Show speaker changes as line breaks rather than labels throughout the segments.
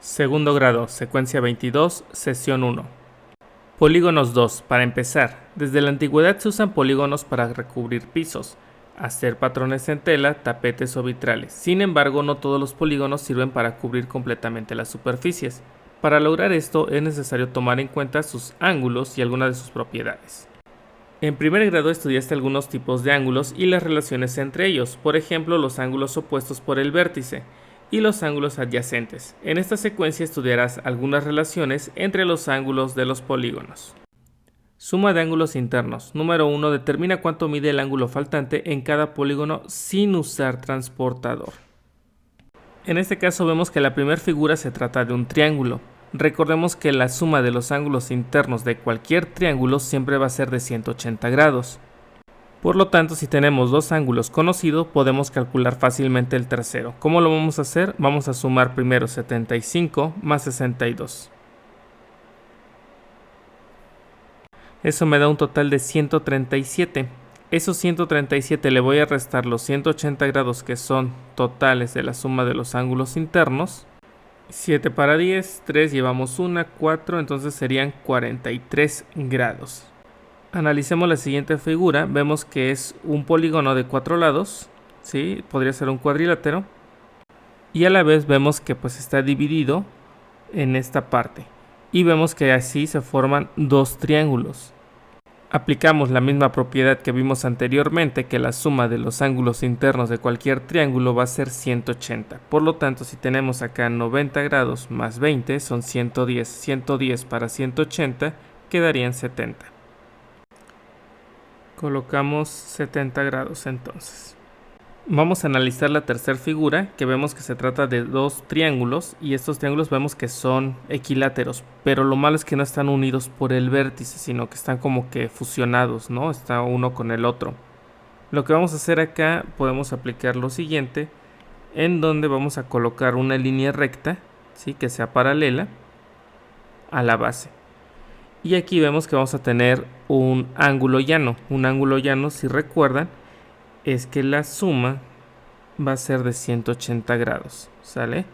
Segundo grado, secuencia 22, sesión 1. Polígonos 2. Para empezar, desde la antigüedad se usan polígonos para recubrir pisos, hacer patrones en tela, tapetes o vitrales. Sin embargo, no todos los polígonos sirven para cubrir completamente las superficies. Para lograr esto es necesario tomar en cuenta sus ángulos y algunas de sus propiedades. En primer grado estudiaste algunos tipos de ángulos y las relaciones entre ellos, por ejemplo los ángulos opuestos por el vértice y los ángulos adyacentes. En esta secuencia estudiarás algunas relaciones entre los ángulos de los polígonos. Suma de ángulos internos. Número 1. Determina cuánto mide el ángulo faltante en cada polígono sin usar transportador. En este caso vemos que la primera figura se trata de un triángulo. Recordemos que la suma de los ángulos internos de cualquier triángulo siempre va a ser de 180 grados. Por lo tanto, si tenemos dos ángulos conocidos, podemos calcular fácilmente el tercero. ¿Cómo lo vamos a hacer? Vamos a sumar primero 75 más 62. Eso me da un total de 137. Esos 137 le voy a restar los 180 grados que son totales de la suma de los ángulos internos. 7 para 10, 3 llevamos 1, 4, entonces serían 43 grados. Analicemos la siguiente figura, vemos que es un polígono de 4 lados, ¿sí? Podría ser un cuadrilátero, y a la vez vemos que pues está dividido en esta parte, y vemos que así se forman dos triángulos. Aplicamos la misma propiedad que vimos anteriormente, que la suma de los ángulos internos de cualquier triángulo va a ser 180. Por lo tanto, si tenemos acá 90 grados más 20 son 110. 110 para 180 quedarían 70. Colocamos 70 grados entonces. Vamos a analizar la tercera figura, que vemos que se trata de dos triángulos, y estos triángulos vemos que son equiláteros, pero lo malo es que no están unidos por el vértice, sino que están como que fusionados, ¿no? Está uno con el otro. Lo que vamos a hacer acá, podemos aplicar lo siguiente, en donde vamos a colocar una línea recta, ¿sí? Que sea paralela a la base. Y aquí vemos que vamos a tener un ángulo llano. Un ángulo llano, si recuerdan, es que la suma va a ser de 180 grados, ¿sale?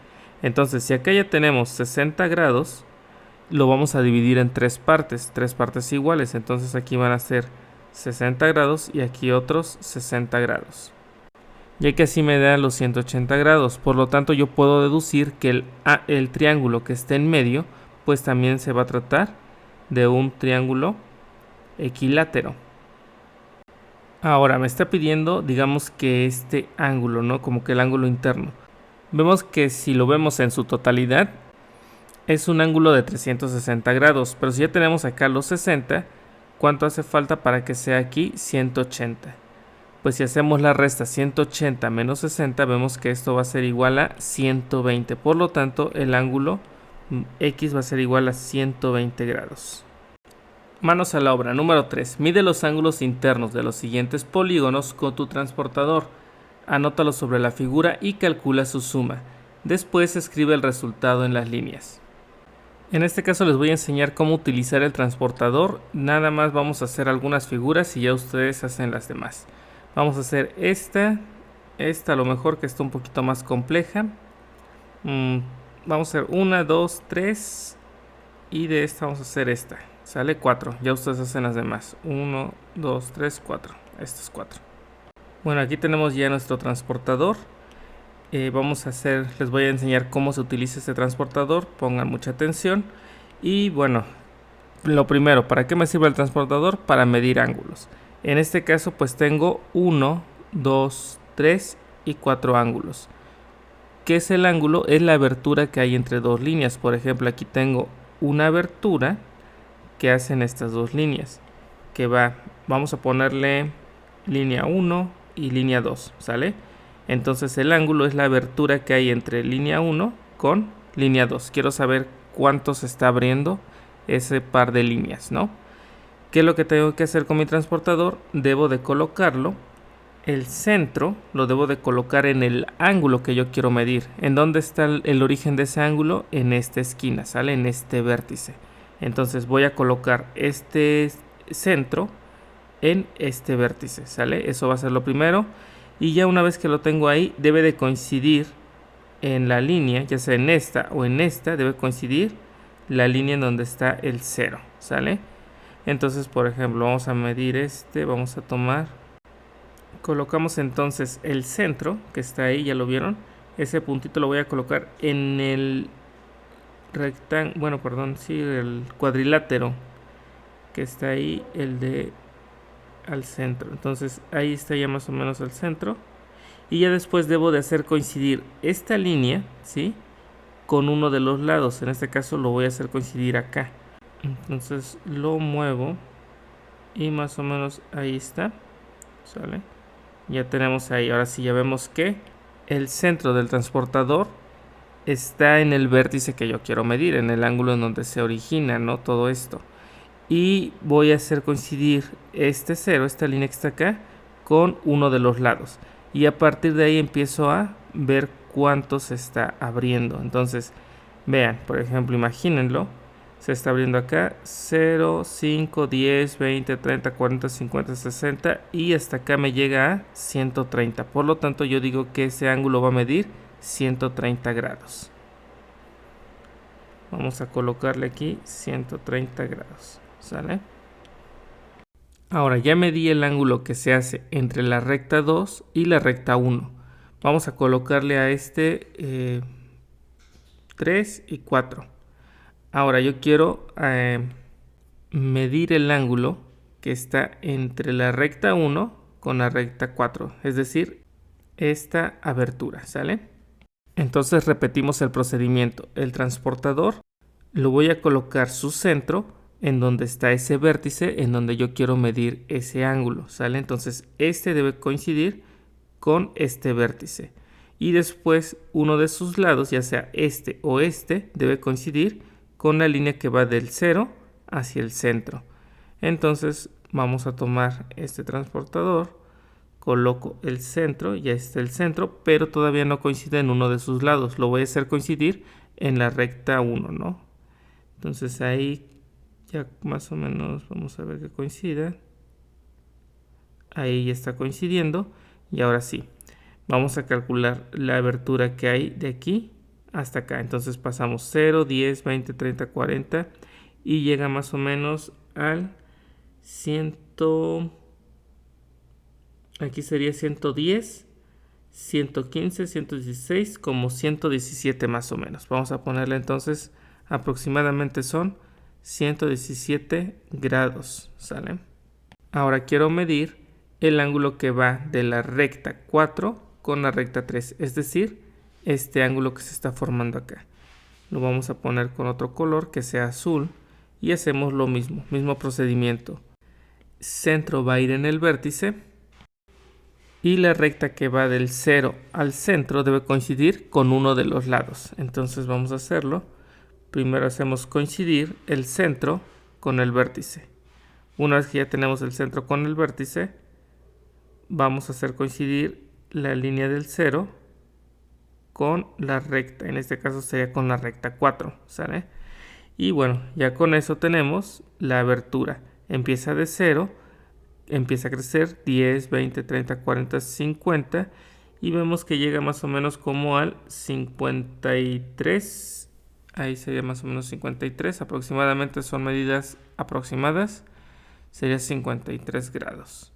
Entonces, si acá ya tenemos 60 grados, lo vamos a dividir en tres partes iguales. Entonces aquí van a ser 60 grados y aquí otros 60 grados. Ya que así me da los 180 grados, por lo tanto yo puedo deducir que el triángulo que esté en medio, pues también se va a tratar de un triángulo equilátero. Ahora me está pidiendo, digamos que este ángulo, ¿no? Como que el ángulo interno. Vemos que si lo vemos en su totalidad, es un ángulo de 360 grados. Pero si ya tenemos acá los 60, ¿cuánto hace falta para que sea aquí 180? Pues si hacemos la resta 180 menos 60, vemos que esto va a ser igual a 120. Por lo tanto, el ángulo X va a ser igual a 120 grados. Manos a la obra. Número 3. Mide los ángulos internos de los siguientes polígonos con tu transportador. Anótalo sobre la figura y calcula su suma. Después escribe el resultado en las líneas. En este caso les voy a enseñar cómo utilizar el transportador. Nada más vamos a hacer algunas figuras y ya ustedes hacen las demás. Vamos a hacer esta a lo mejor que está un poquito más compleja. Vamos a hacer 1, 2, 3 y de esta vamos a hacer esta. Sale 4, ya ustedes hacen las demás. 1, 2, 3, 4. Esto es 4. Bueno, aquí tenemos ya nuestro transportador. Les voy a enseñar cómo se utiliza este transportador. Pongan mucha atención. Y bueno, lo primero, ¿para qué me sirve el transportador? Para medir ángulos. En este caso, pues tengo 1, 2, 3 y 4 ángulos. ¿Qué es el ángulo? Es la abertura que hay entre dos líneas. Por ejemplo, aquí tengo una abertura que hacen estas dos líneas. Vamos a ponerle línea 1 y línea 2, ¿sale? Entonces el ángulo es la abertura que hay entre línea 1 con línea 2. Quiero saber cuánto se está abriendo ese par de líneas, ¿no? ¿Qué es lo que tengo que hacer con mi transportador? Debo de colocarlo. El centro lo debo de colocar en el ángulo que yo quiero medir. ¿En dónde está el origen de ese ángulo? En esta esquina, ¿sale? En este vértice. Entonces voy a colocar este centro en este vértice, ¿sale? Eso va a ser lo primero. Y ya una vez que lo tengo ahí, debe de coincidir en la línea, ya sea en esta o en esta, debe coincidir la línea en donde está el 0, ¿sale? Entonces, por ejemplo, vamos a medir vamos a tomar, colocamos entonces el centro, que está ahí, ya lo vieron, ese puntito lo voy a colocar en el el cuadrilátero, que está ahí, el de al centro. Entonces, ahí está ya más o menos al centro. Y ya después debo de hacer coincidir esta línea, ¿sí?, con uno de los lados. En este caso lo voy a hacer coincidir acá. Entonces lo muevo y más o menos ahí está, ¿sale? Ya tenemos ahí. Ahora sí, ya vemos que el centro del transportador está en el vértice que yo quiero medir, en el ángulo en donde se origina, ¿no?, todo esto. Y voy a hacer coincidir este 0, esta línea que está acá, con uno de los lados. Y a partir de ahí empiezo a ver cuánto se está abriendo. Entonces, vean, por ejemplo, imagínenlo. Se está abriendo acá 0, 5, 10, 20, 30, 40, 50, 60 y hasta acá me llega a 130. Por lo tanto, yo digo que ese ángulo va a medir 130 grados. Vamos a colocarle aquí 130 grados, ¿sale? Ahora ya medí el ángulo que se hace entre la recta 2 y la recta 1. Vamos a colocarle a 3 y 4. Ahora yo quiero medir el ángulo que está entre la recta 1 con la recta 4, es decir, esta abertura, ¿sale? Entonces repetimos el procedimiento. El transportador lo voy a colocar su centro en donde está ese vértice en donde yo quiero medir ese ángulo, ¿sale? Entonces debe coincidir con este vértice y después uno de sus lados, ya sea este o debe coincidir con la línea que va del 0 hacia el centro. Entonces vamos a tomar este transportador, coloco el centro, ya está el centro, pero todavía no coincide en uno de sus lados. Lo voy a hacer coincidir en la recta 1, ¿no? Entonces ahí ya más o menos vamos a ver que coincida. Ahí ya está coincidiendo. Y ahora sí, vamos a calcular la abertura que hay de aquí hasta acá. Entonces pasamos 0, 10, 20, 30, 40 y llega más o menos al 100. Aquí sería 110, 115, 116, como 117 más o menos. Vamos a ponerle entonces aproximadamente son 117 grados, ¿sale? Ahora quiero medir el ángulo que va de la recta 4 con la recta 3, es decir, este ángulo que se está formando acá. Lo vamos a poner con otro color que sea azul y hacemos lo mismo procedimiento. Centro va a ir en el vértice y la recta que va del 0 al centro debe coincidir con uno de los lados. Entonces vamos a hacerlo. Primero hacemos coincidir el centro con el vértice. Una vez que ya tenemos el centro con el vértice, vamos a hacer coincidir la línea del 0 con la recta. En este caso sería con la recta 4, ¿sale? Y bueno, ya con eso tenemos la abertura. Empieza de 0, empieza a crecer 10, 20, 30, 40, 50 y vemos que llega más o menos como al 53. Ahí sería más o menos 53. Aproximadamente son medidas aproximadas. Sería 53 grados.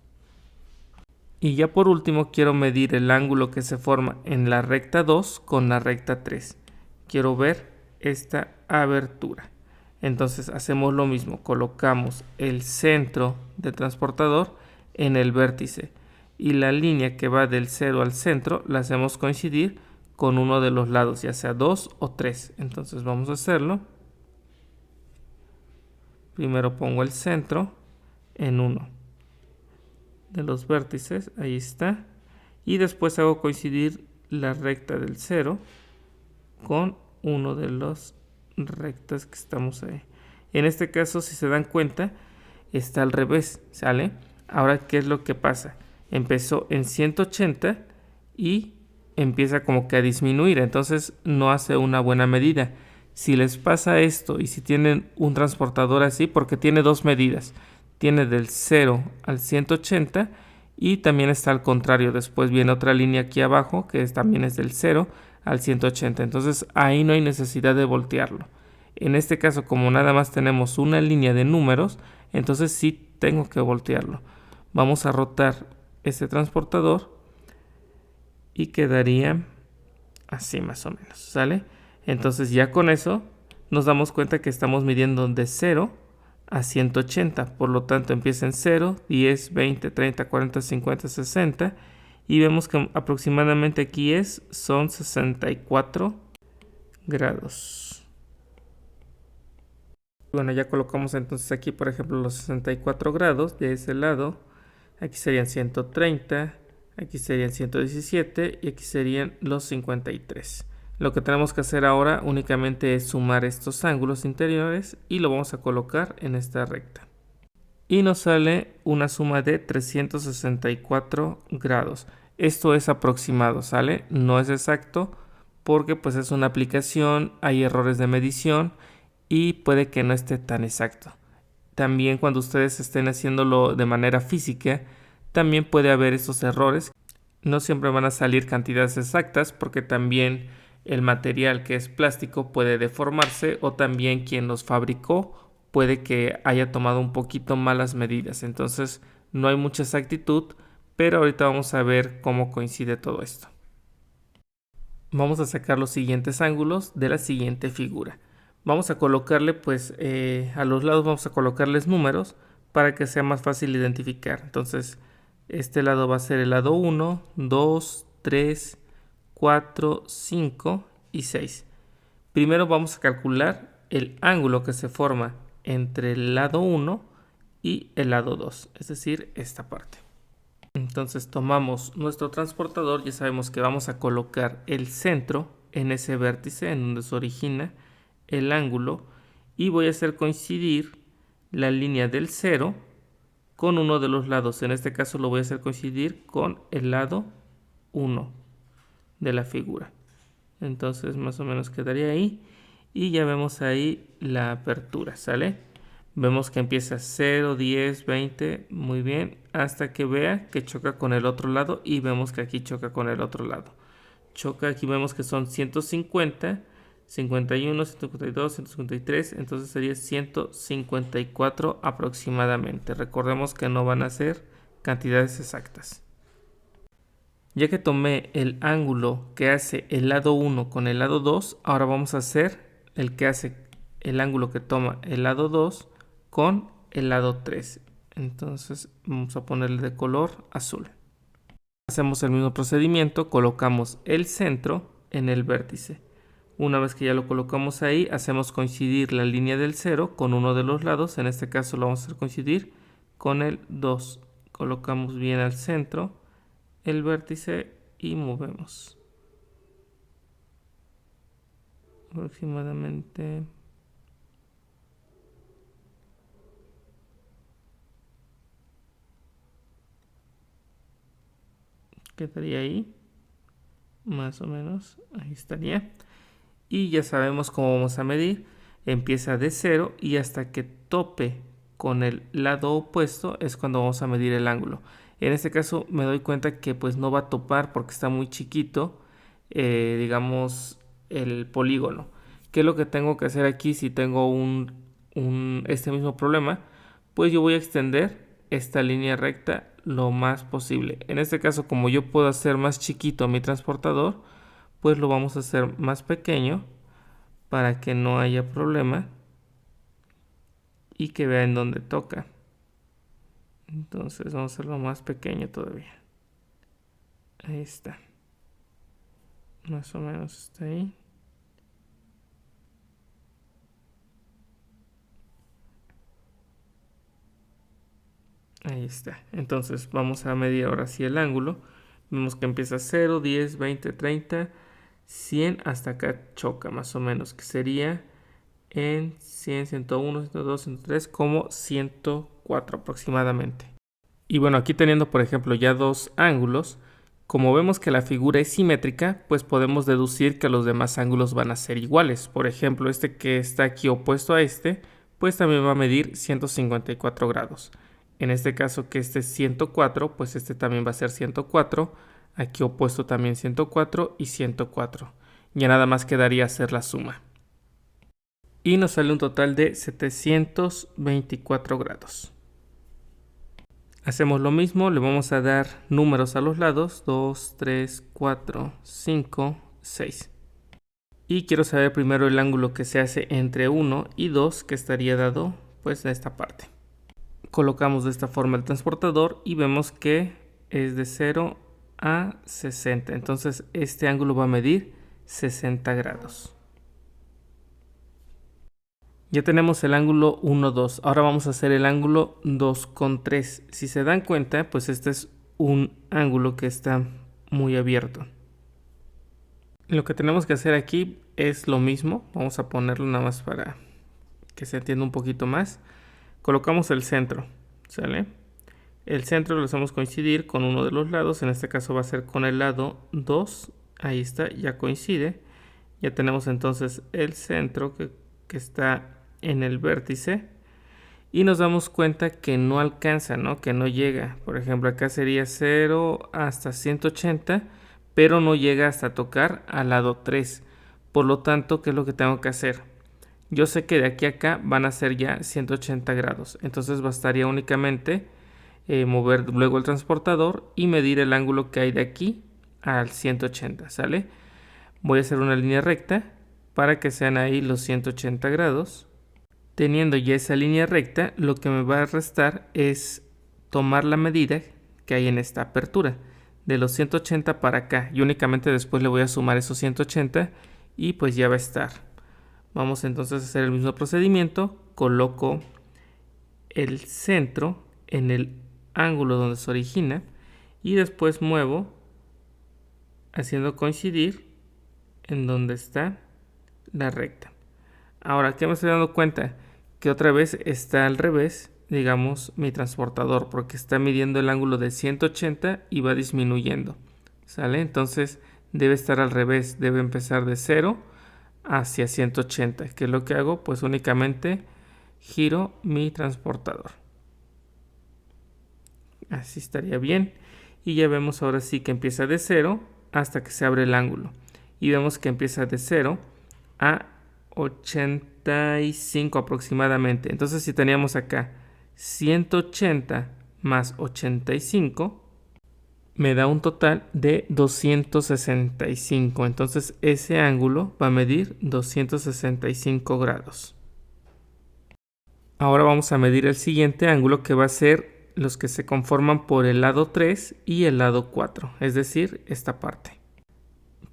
Y ya por último quiero medir el ángulo que se forma en la recta 2 con la recta 3. Quiero ver esta abertura. Entonces hacemos lo mismo. Colocamos el centro del transportador en el vértice. Y la línea que va del 0 al centro la hacemos coincidir con uno de los lados, ya sea 2 o 3. Entonces vamos a hacerlo. Primero pongo el centro en uno de los vértices, ahí está, y después hago coincidir la recta del 0 con uno de los rectas que estamos ahí. En este caso, si se dan cuenta, está al revés, ¿sale? Ahora, ¿qué es lo que pasa? Empezó en 180 y empieza como que a disminuir, entonces no hace una buena medida. Si les pasa esto y si tienen un transportador así, porque tiene dos medidas, tiene del 0 al 180 y también está al contrario. Después viene otra línea aquí abajo que también es del 0 al 180. Entonces ahí no hay necesidad de voltearlo. En este caso, como nada más tenemos una línea de números, entonces sí tengo que voltearlo. Vamos a rotar este transportador y quedaría así más o menos, ¿sale? Entonces ya con eso nos damos cuenta que estamos midiendo de 0 a 180. Por lo tanto empieza en 0, 10, 20, 30, 40, 50, 60. Y vemos que aproximadamente aquí son 64 grados. Bueno, ya colocamos entonces aquí, por ejemplo, los 64 grados de ese lado. Aquí serían 130, aquí serían 117 y aquí serían los 53. Lo que tenemos que hacer ahora únicamente es sumar estos ángulos interiores y lo vamos a colocar en esta recta. Y nos sale una suma de 364 grados. Esto es aproximado, ¿sale? No es exacto porque pues es una aplicación, hay errores de medición y puede que no esté tan exacto. También cuando ustedes estén haciéndolo de manera física, también puede haber esos errores. No siempre van a salir cantidades exactas porque también el material que es plástico puede deformarse o también quien los fabricó puede que haya tomado un poquito malas medidas. Entonces no hay mucha exactitud, pero ahorita vamos a ver cómo coincide todo esto. Vamos a sacar los siguientes ángulos de la siguiente figura. Vamos a colocarle pues a los lados vamos a colocarles números para que sea más fácil identificar. Entonces este lado va a ser el lado 1, 2, 3, 4, 5 y 6. Primero vamos a calcular el ángulo que se forma entre el lado 1 y el lado 2, es decir, esta parte. Entonces tomamos nuestro transportador, ya sabemos que vamos a colocar el centro en ese vértice en donde se origina el ángulo y voy a hacer coincidir la línea del 0 con uno de los lados. En este caso lo voy a hacer coincidir con el lado 1 de la figura. Entonces más o menos quedaría ahí y ya vemos ahí la apertura, ¿sale? Vemos que empieza 0, 10, 20, muy bien, hasta que vea que choca con el otro lado y vemos que aquí choca con el otro lado. Choca, aquí vemos que son 150, 51, 152, 153, entonces sería 154 aproximadamente. Recordemos que no van a ser cantidades exactas. Ya que tomé el ángulo que hace el lado 1 con el lado 2, ahora vamos a hacer el que hace el ángulo que toma el lado 2 con el lado 3. Entonces vamos a ponerle de color azul. Hacemos el mismo procedimiento, colocamos el centro en el vértice. Una vez que ya lo colocamos ahí, hacemos coincidir la línea del 0 con uno de los lados. En este caso lo vamos a hacer coincidir con el 2. Colocamos bien al centro el vértice y movemos. Aproximadamente quedaría ahí, más o menos, ahí estaría. Y ya sabemos cómo vamos a medir. Empieza de 0 y hasta que tope con el lado opuesto es cuando vamos a medir el ángulo. En este caso me doy cuenta que pues no va a topar porque está muy chiquito, digamos, el polígono. ¿Qué es lo que tengo que hacer aquí si tengo este mismo problema? Pues yo voy a extender esta línea recta lo más posible. En este caso, como yo puedo hacer más chiquito mi transportador, pues lo vamos a hacer más pequeño para que no haya problema y que vean dónde toca. Entonces vamos a hacerlo más pequeño todavía. Ahí está. Más o menos está ahí. Ahí está. Entonces vamos a medir ahora sí el ángulo. Vemos que empieza 0, 10, 20, 30, 100 hasta acá choca más o menos, que sería en 100, 101, 102, 103 como 104 aproximadamente. Y bueno, aquí teniendo por ejemplo ya dos ángulos, como vemos que la figura es simétrica, pues podemos deducir que los demás ángulos van a ser iguales. Por ejemplo, este que está aquí opuesto a este, pues también va a medir 154 grados. En este caso que este es 104, pues este también va a ser 104. Aquí opuesto también 104 y 104. Ya nada más quedaría hacer la suma. Y nos sale un total de 724 grados. Hacemos lo mismo, le vamos a dar números a los lados, 2, 3, 4, 5, 6. Y quiero saber primero el ángulo que se hace entre 1 y 2, que estaría dado pues a esta parte. Colocamos de esta forma el transportador y vemos que es de 0 a 60. Entonces este ángulo va a medir 60 grados. Ya tenemos el ángulo 1, 2. Ahora vamos a hacer el ángulo 2,3. Si se dan cuenta, pues este es un ángulo que está muy abierto. Lo que tenemos que hacer aquí es lo mismo. Vamos a ponerlo nada más para que se entienda un poquito más. Colocamos el centro, ¿sale? El centro lo hacemos coincidir con uno de los lados. En este caso va a ser con el lado 2. Ahí está, ya coincide. Ya tenemos entonces el centro que está en el vértice. Y nos damos cuenta que no alcanza, ¿no? Que no llega. Por ejemplo, acá sería 0 hasta 180, pero no llega hasta tocar al lado 3. Por lo tanto, ¿qué es lo que tengo que hacer? Yo sé que de aquí a acá van a ser ya 180 grados. Entonces bastaría únicamente mover luego el transportador y medir el ángulo que hay de aquí al 180, ¿sale? Voy a hacer una línea recta para que sean ahí los 180 grados. Teniendo ya esa línea recta, lo que me va a restar es tomar la medida que hay en esta apertura de los 180 para acá, y únicamente después le voy a sumar esos 180 y pues ya va a estar. Vamos entonces a hacer el mismo procedimiento. Coloco el centro en el ángulo donde se origina y después muevo haciendo coincidir en donde está la recta. Ahora, ¿qué me estoy dando cuenta? Que otra vez está al revés, digamos, mi transportador, porque está midiendo el ángulo de 180 y va disminuyendo, ¿sale? Entonces debe estar al revés, debe empezar de 0 hacia 180. ¿Qué es lo que hago? Pues únicamente giro mi transportador. Así estaría bien. Y ya vemos ahora sí que empieza de 0 hasta que se abre el ángulo. Y vemos que empieza de 0 a 85 aproximadamente. Entonces si teníamos acá 180 más 85, me da un total de 265. Entonces ese ángulo va a medir 265 grados. Ahora vamos a medir el siguiente ángulo, que va a ser los que se conforman por el lado 3 y el lado 4, es decir, esta parte.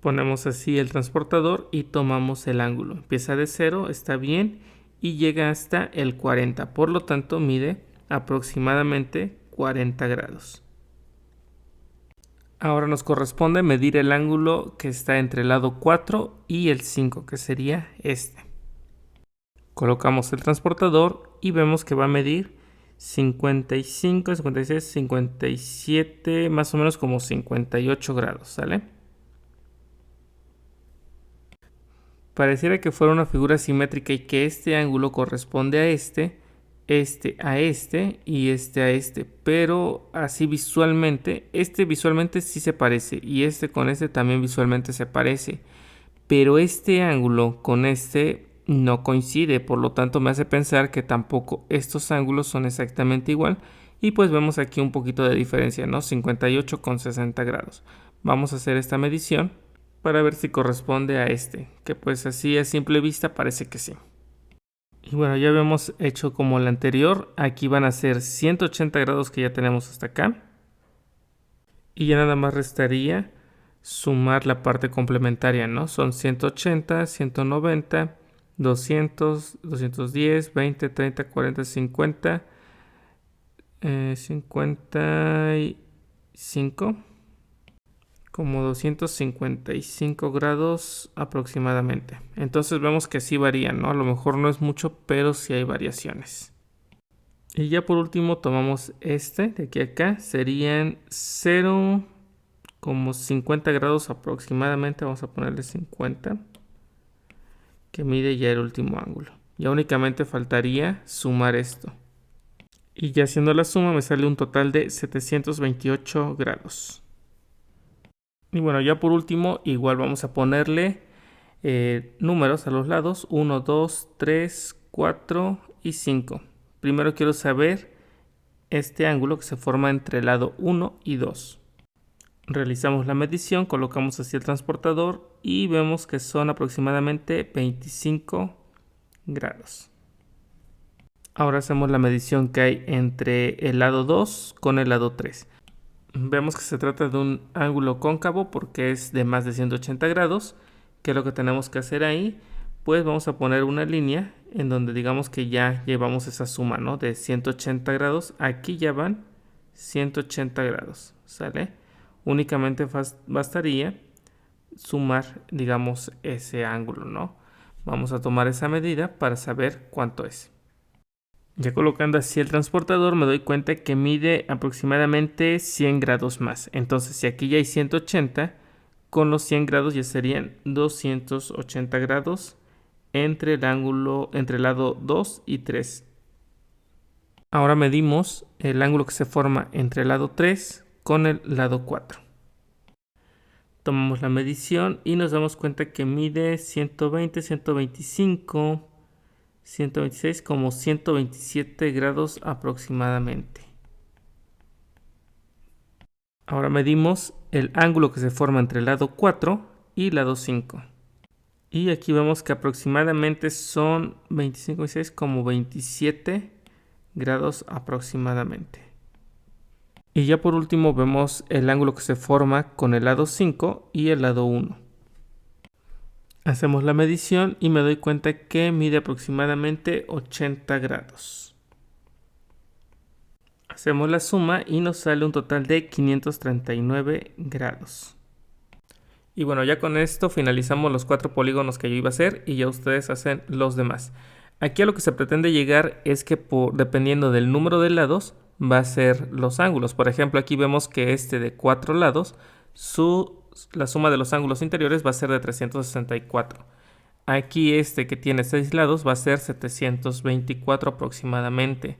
Ponemos así el transportador y tomamos el ángulo. Empieza de 0, está bien, y llega hasta el 40. Por lo tanto, mide aproximadamente 40 grados. Ahora nos corresponde medir el ángulo que está entre el lado 4 y el 5, que sería este. Colocamos el transportador y vemos que va a medir 55, 56, 57, más o menos como 58 grados, ¿sale? Pareciera que fuera una figura simétrica y que este ángulo corresponde a este a este y este a este, pero así visualmente, este visualmente sí se parece y este con este también visualmente se parece, pero este ángulo con este no coincide, por lo tanto me hace pensar que tampoco estos ángulos son exactamente igual, y pues vemos aquí un poquito de diferencia, ¿no? 58 con 60 grados. Vamos a hacer esta medición para ver si corresponde a este, que pues así a simple vista parece que sí. Y bueno, ya habíamos hecho como el anterior. Aquí van a ser 180 grados que ya tenemos hasta acá, y ya nada más restaría sumar la parte complementaria, ¿no? Son 180, 190, 200, 210, 20, 30, 40, 50, 55, como 255 grados aproximadamente. Entonces vemos que sí varían, ¿no? A lo mejor no es mucho, pero sí hay variaciones. Y ya por último tomamos este de aquí a acá, serían 0, como 50 grados aproximadamente. Vamos a ponerle 50, que mide ya el último ángulo. Ya únicamente faltaría sumar esto. Y ya haciendo la suma me sale un total de 728 grados. Y bueno, ya por último igual vamos a ponerle números a los lados, 1, 2, 3, 4 y 5. Primero quiero saber este ángulo que se forma entre el lado 1 y 2. Realizamos la medición, colocamos así el transportador y vemos que son aproximadamente 25 grados. Ahora hacemos la medición que hay entre el lado 2 con el lado 3. Vemos que se trata de un ángulo cóncavo porque es de más de 180 grados. ¿Qué es lo que tenemos que hacer ahí? Pues vamos a poner una línea en donde digamos que ya llevamos esa suma, ¿no? De 180 grados. Aquí ya van 180 grados, ¿sale? Únicamente bastaría sumar, digamos, ese ángulo, ¿no? Vamos a tomar esa medida para saber cuánto es. Ya colocando así el transportador me doy cuenta que mide aproximadamente 100 grados más. Entonces si aquí ya hay 180, con los 100 grados ya serían 280 grados entre el ángulo, entre el lado 2 y 3. Ahora medimos el ángulo que se forma entre el lado 3 con el lado 4. Tomamos la medición y nos damos cuenta que mide 120, 125, 126, como 127 grados aproximadamente. Ahora medimos el ángulo que se forma entre el lado 4 y el lado 5. Y aquí vemos que aproximadamente son 25 y 6, como 27 grados aproximadamente. Y ya por último vemos el ángulo que se forma con el lado 5 y el lado 1. Hacemos la medición y me doy cuenta que mide aproximadamente 80 grados. Hacemos la suma y nos sale un total de 539 grados. Y bueno, ya con esto finalizamos los 4 polígonos que yo iba a hacer y ya ustedes hacen los demás. Aquí a lo que se pretende llegar es que dependiendo del número de lados va a ser los ángulos. Por ejemplo, aquí vemos que este de 4 lados, la suma de los ángulos interiores va a ser de 364. Aquí este que tiene 6 lados va a ser 724 aproximadamente.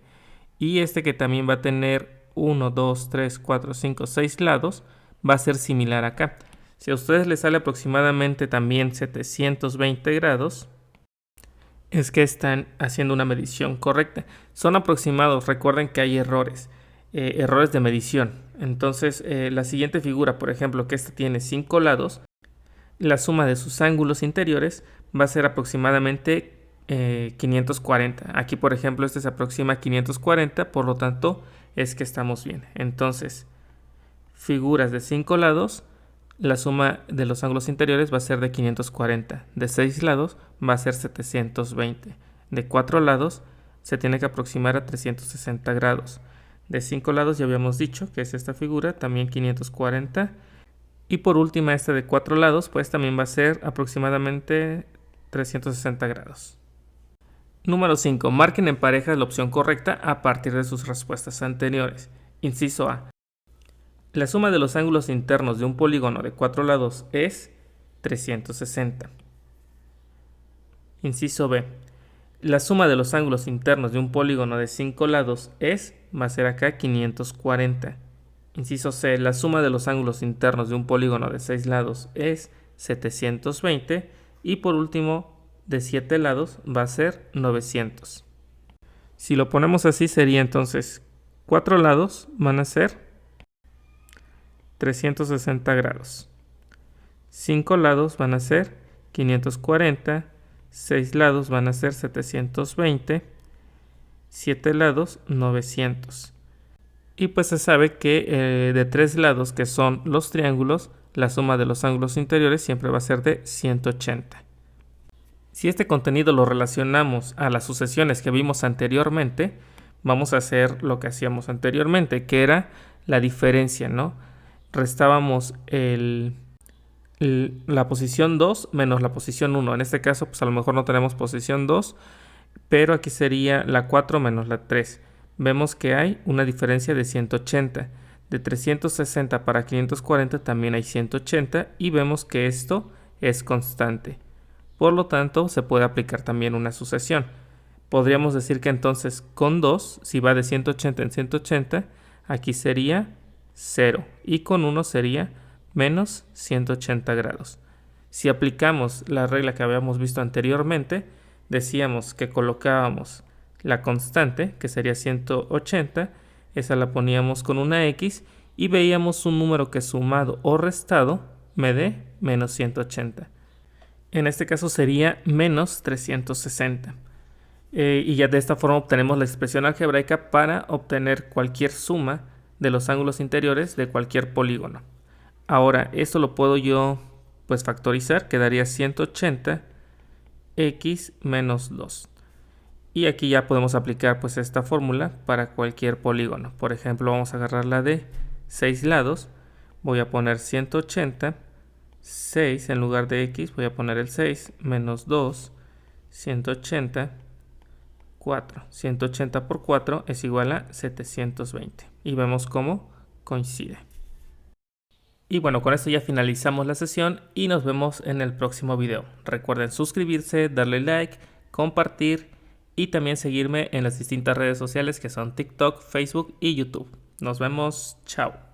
Y este que también va a tener 1, 2, 3, 4, 5, 6 lados va a ser similar acá. Si a ustedes les sale aproximadamente también 720 grados, es que están haciendo una medición correcta. Son aproximados, recuerden que hay errores de medición. Entonces la siguiente figura, por ejemplo, que esta tiene 5 lados, la suma de sus ángulos interiores va a ser aproximadamente 540. Aquí, por ejemplo, este se aproxima a 540, por lo tanto es que estamos bien. Entonces, figuras de 5 lados, la suma de los ángulos interiores va a ser de 540. De 6 lados va a ser 720. De 4 lados se tiene que aproximar a 360 grados. De 5 lados ya habíamos dicho que es esta figura, también 540. Y por última, esta de 4 lados, pues también va a ser aproximadamente 360 grados. Número 5. Marquen en parejas la opción correcta a partir de sus respuestas anteriores. Inciso A. La suma de los ángulos internos de un polígono de 4 lados es 360. Inciso B. La suma de los ángulos internos de un polígono de 5 lados va a ser acá 540. Inciso C. La suma de los ángulos internos de un polígono de 6 lados es 720. Y por último, de 7 lados va a ser 900. Si lo ponemos así sería entonces 4 lados van a ser 360 grados. 5 lados van a ser 540. 6 lados van a ser 720. 7 lados 900. Y pues se sabe que de 3 lados, que son los triángulos, la suma de los ángulos interiores siempre va a ser de 180. Si este contenido lo relacionamos a las sucesiones que vimos anteriormente, vamos a hacer lo que hacíamos anteriormente, que era la diferencia, ¿no? Restábamos la posición 2 menos la posición 1. En este caso, pues a lo mejor no tenemos posición 2, pero aquí sería la 4 menos la 3. Vemos que hay una diferencia de 180. De 360 para 540 también hay 180 y vemos que esto es constante. Por lo tanto, se puede aplicar también una sucesión. Podríamos decir que entonces con 2, si va de 180 en 180, aquí sería 0 y con 1 sería menos 180 grados. Si aplicamos la regla que habíamos visto anteriormente, decíamos que colocábamos la constante, que sería 180, esa la poníamos con una X y veíamos un número que sumado o restado me dé menos 180. En este caso sería menos 360. Y ya de esta forma obtenemos la expresión algebraica para obtener cualquier suma de los ángulos interiores de cualquier polígono. Ahora, esto lo puedo yo pues factorizar, quedaría 180 x menos 2. Y aquí ya podemos aplicar pues esta fórmula para cualquier polígono. Por ejemplo, vamos a agarrar la de 6 lados. Voy a poner 180, 6 en lugar de x, voy a poner el 6, menos 2, 180, 4. 180 por 4 es igual a 720. Y vemos cómo coincide. Y bueno, con esto ya finalizamos la sesión y nos vemos en el próximo video. Recuerden suscribirse, darle like, compartir y también seguirme en las distintas redes sociales que son TikTok, Facebook y YouTube. Nos vemos, chao.